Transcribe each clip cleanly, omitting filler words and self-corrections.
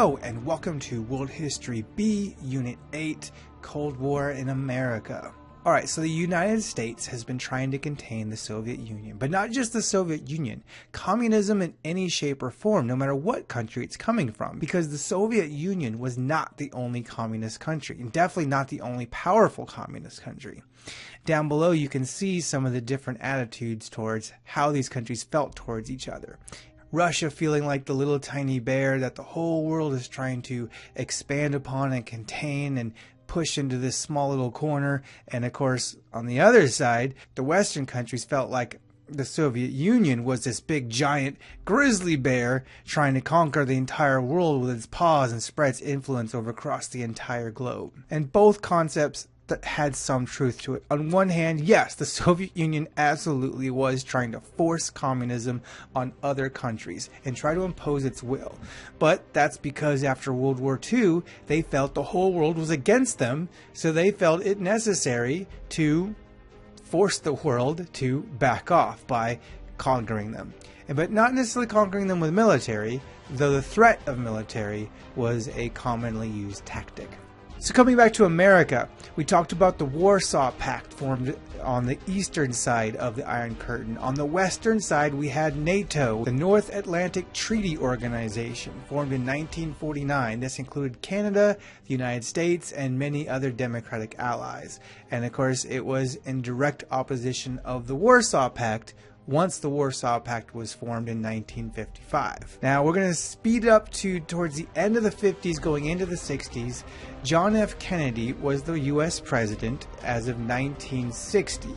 Hello and welcome to World History B, Unit 8, Cold War in America. Alright, so the United States has been trying to contain the Soviet Union, but not just the Soviet Union, communism in any shape or form, no matter what country it's coming from, because the Soviet Union was not the only communist country, and definitely not the only powerful communist country. Down below you can see some of the different attitudes towards how these countries felt towards each other. Russia feeling like the little tiny bear that the whole world is trying to expand upon and contain and push into this small little corner. And of course, on the other side, the Western countries felt like the Soviet Union was this big giant grizzly bear trying to conquer the entire world with its paws and spread its influence over across the entire globe. And both concepts that had some truth to it. On one hand, yes, the Soviet Union absolutely was trying to force communism on other countries and try to impose its will. But that's because after World War II, they felt the whole world was against them, so they felt it necessary to force the world to back off by conquering them. But not necessarily conquering them with military, though the threat of military was a commonly used tactic. So coming back to America, we talked about the Warsaw Pact formed on the eastern side of the Iron Curtain. On the western side, we had NATO, the North Atlantic Treaty Organization, formed in 1949. This included Canada, the United States, and many other democratic allies. And of course, it was in direct opposition of the Warsaw Pact once the Warsaw Pact was formed in 1955. Now we're going to speed up to towards the end of the 50s going into the 60s. John F. Kennedy was the US president as of 1960.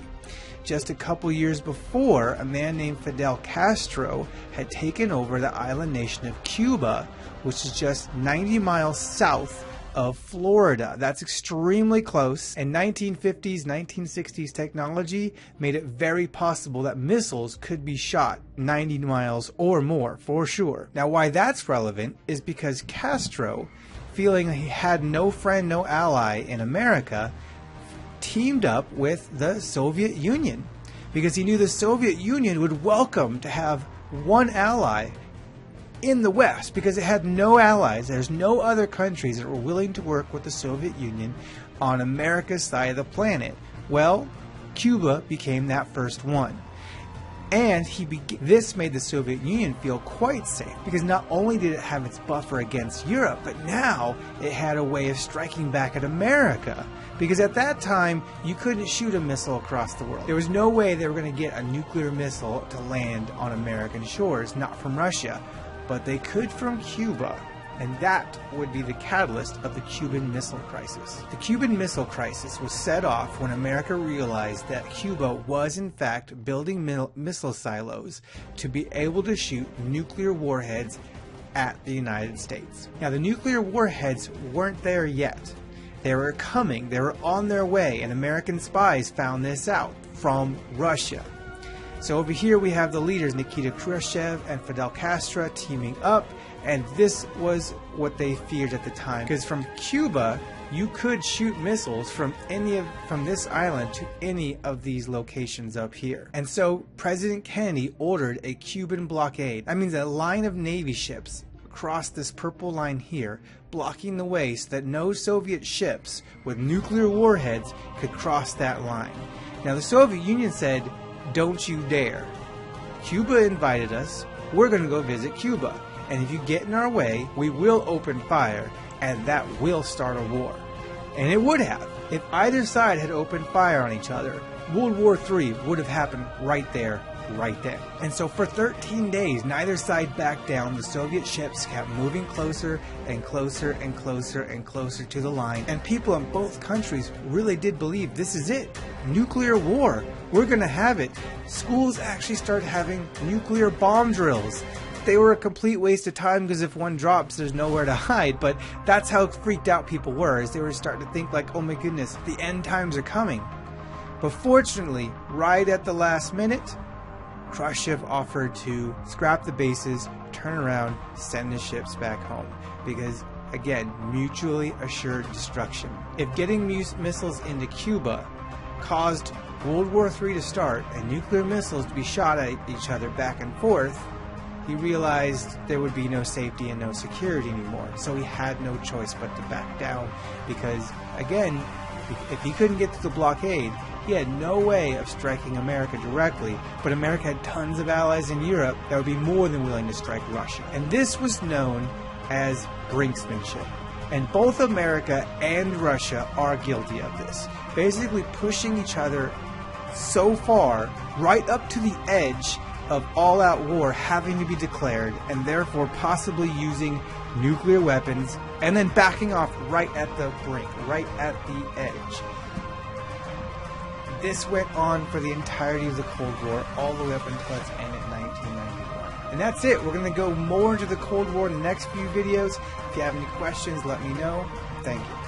Just a couple years before, a man named Fidel Castro had taken over the island nation of Cuba, which is just 90 miles south of Florida. That's extremely close, and 1950s, 1960s technology made it very possible that missiles could be shot 90 miles or more, for sure. Now, why that's relevant is because Castro, feeling he had no friend, no ally in America, teamed up with the Soviet Union, because he knew the Soviet Union would welcome to have one ally in the West, because it had no allies. There's no other countries that were willing to work with the Soviet Union on America's side of the planet. Well, Cuba became that first one. And this made the Soviet Union feel quite safe, because not only did it have its buffer against Europe, but now it had a way of striking back at America. Because at that time, you couldn't shoot a missile across the world. There was no way they were going to get a nuclear missile to land on American shores, not from Russia. But they could from Cuba, and that would be the catalyst of the Cuban Missile Crisis. The Cuban Missile Crisis was set off when America realized that Cuba was in fact building missile silos to be able to shoot nuclear warheads at the United States. Now, the nuclear warheads weren't there yet. They were coming, they were on their way, and American spies found this out from Russia. So over here we have the leaders Nikita Khrushchev and Fidel Castro teaming up, and this was what they feared at the time, because from Cuba you could shoot missiles from this island to any of these locations up here. And so President Kennedy ordered a Cuban blockade. That means a line of Navy ships across this purple line here, blocking the way so that no Soviet ships with nuclear warheads could cross that line. Now the Soviet Union said, "Don't you dare. Cuba invited us. We're going to go visit Cuba. And if you get in our way, we will open fire, and that will start a war." And it would have. If either side had opened fire on each other, World War III would have happened right there, right then. And so for 13 days, neither side backed down. The Soviet ships kept moving closer and closer and closer and closer to the line. And people in both countries really did believe this is it. Nuclear war. We're going to have it. Schools actually started having nuclear bomb drills. They were a complete waste of time, because if one drops, there's nowhere to hide. But that's how freaked out people were, as they were starting to think like, oh my goodness, the end times are coming. But fortunately, right at the last minute, Khrushchev offered to scrap the bases, turn around, send the ships back home. Because, again, mutually assured destruction. If getting missiles into Cuba caused World War III to start and nuclear missiles to be shot at each other back and forth, he realized there would be no safety and no security anymore. So he had no choice but to back down because, again, if he couldn't get through the blockade, he had no way of striking America directly, but America had tons of allies in Europe that would be more than willing to strike Russia. And this was known as brinksmanship. And both America and Russia are guilty of this, basically pushing each other so far, right up to the edge of all-out war having to be declared, and therefore possibly using nuclear weapons, and then backing off right at the brink, right at the edge. This went on for the entirety of the Cold War, all the way up until its end in 1991. And that's it. We're going to go more into the Cold War in the next few videos. If you have any questions, let me know. Thank you.